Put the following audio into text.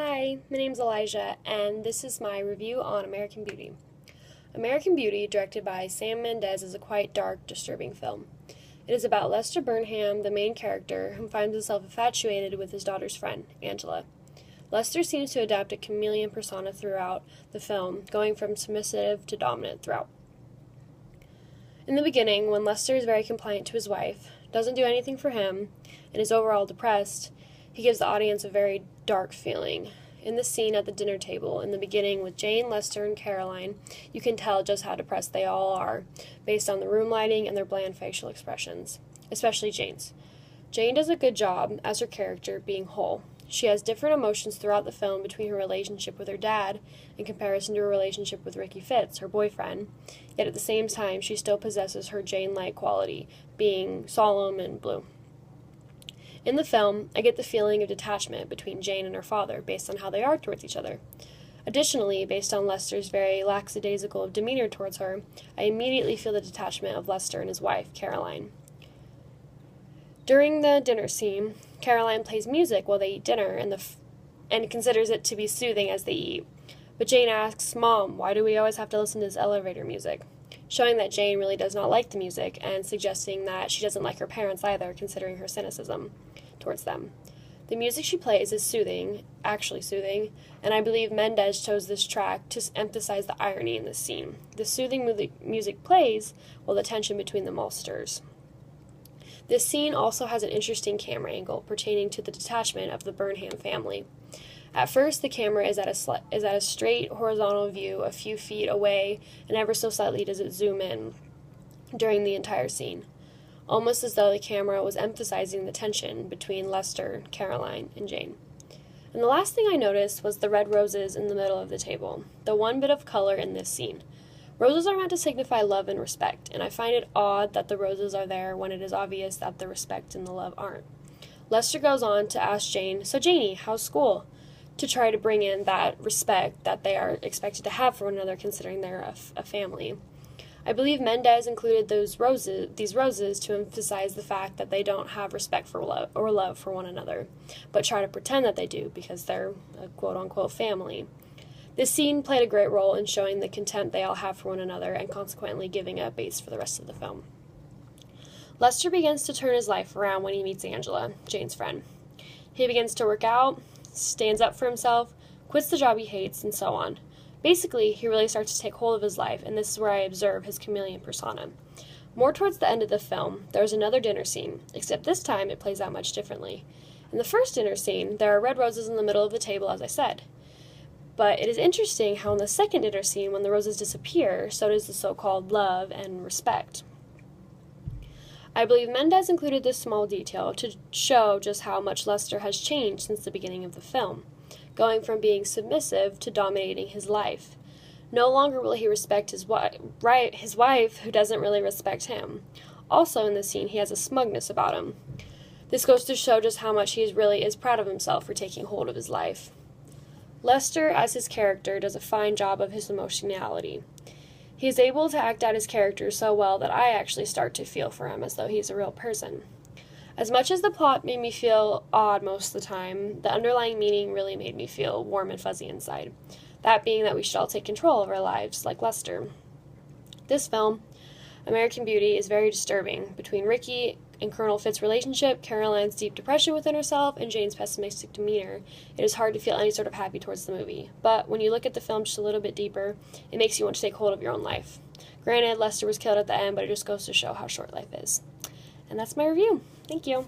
Hi, my name's Elijah, and this is my review on American Beauty. American Beauty, directed by Sam Mendes, is a quite dark, disturbing film. It is about Lester Burnham, the main character, who finds himself infatuated with his daughter's friend, Angela. Lester seems to adopt a chameleon persona throughout the film, going from submissive to dominant throughout. In the beginning, when Lester is very compliant to his wife, doesn't do anything for him, and is overall depressed, he gives the audience a very dark feeling. In the scene at the dinner table, in the beginning with Jane, Lester, and Caroline, you can tell just how depressed they all are, based on the room lighting and their bland facial expressions, especially Jane's. Jane does a good job, as her character, being whole. She has different emotions throughout the film between her relationship with her dad in comparison to her relationship with Ricky Fitz, her boyfriend, yet at the same time she still possesses her Jane-like quality, being solemn and blue. In the film, I get the feeling of detachment between Jane and her father based on how they are towards each other. Additionally, based on Lester's very lackadaisical demeanor towards her, I immediately feel the detachment of Lester and his wife, Caroline. During the dinner scene, Caroline plays music while they eat dinner and considers it to be soothing as they eat. But Jane asks, "Mom, why do we always have to listen to this elevator music?" Showing that Jane really does not like the music and suggesting that she doesn't like her parents either, considering her cynicism towards them. The music she plays is soothing, actually soothing, and I believe Mendes chose this track to emphasize the irony in this scene. The soothing music plays while the tension between them all stirs. This scene also has an interesting camera angle pertaining to the detachment of the Burnham family. At first, the camera is at a straight horizontal view a few feet away, and ever so slightly does it zoom in during the entire scene, almost as though the camera was emphasizing the tension between Lester, Caroline, and Jane. And the last thing I noticed was the red roses in the middle of the table, the one bit of color in this scene. Roses are meant to signify love and respect, and I find it odd that the roses are there when it is obvious that the respect and the love aren't. Lester goes on to ask Jane, "So Janie, how's school?" to try to bring in that respect that they are expected to have for one another, considering they're a family. I believe Mendes included these roses to emphasize the fact that they don't have respect for love for one another, but try to pretend that they do because they're a quote-unquote family. This scene played a great role in showing the contempt they all have for one another and consequently giving a base for the rest of the film. Lester begins to turn his life around when he meets Angela, Jane's friend. He begins to work out, stands up for himself, quits the job he hates, and so on. Basically, he really starts to take hold of his life, and this is where I observe his chameleon persona. More towards the end of the film, there's another dinner scene, except this time it plays out much differently. In the first dinner scene, there are red roses in the middle of the table, as I said. But it is interesting how in the second dinner scene, when the roses disappear, so does the so-called love and respect. I believe Mendes included this small detail to show just how much Lester has changed since the beginning of the film, going from being submissive to dominating his life. No longer will he respect his wife, who doesn't really respect him. Also in this scene, he has a smugness about him. This goes to show just how much he really is proud of himself for taking hold of his life. Lester, as his character, does a fine job of his emotionality. He is able to act out his character so well that I actually start to feel for him as though he's a real person. As much as the plot made me feel odd most of the time, the underlying meaning really made me feel warm and fuzzy inside. That being that we should all take control of our lives, like Lester. This film, American Beauty, is very disturbing. Between Ricky and Colonel Fitz's relationship, Caroline's deep depression within herself, and Jane's pessimistic demeanor, it is hard to feel any sort of happy towards the movie. But when you look at the film just a little bit deeper, it makes you want to take hold of your own life. Granted, Lester was killed at the end, but it just goes to show how short life is. And that's my review. Thank you.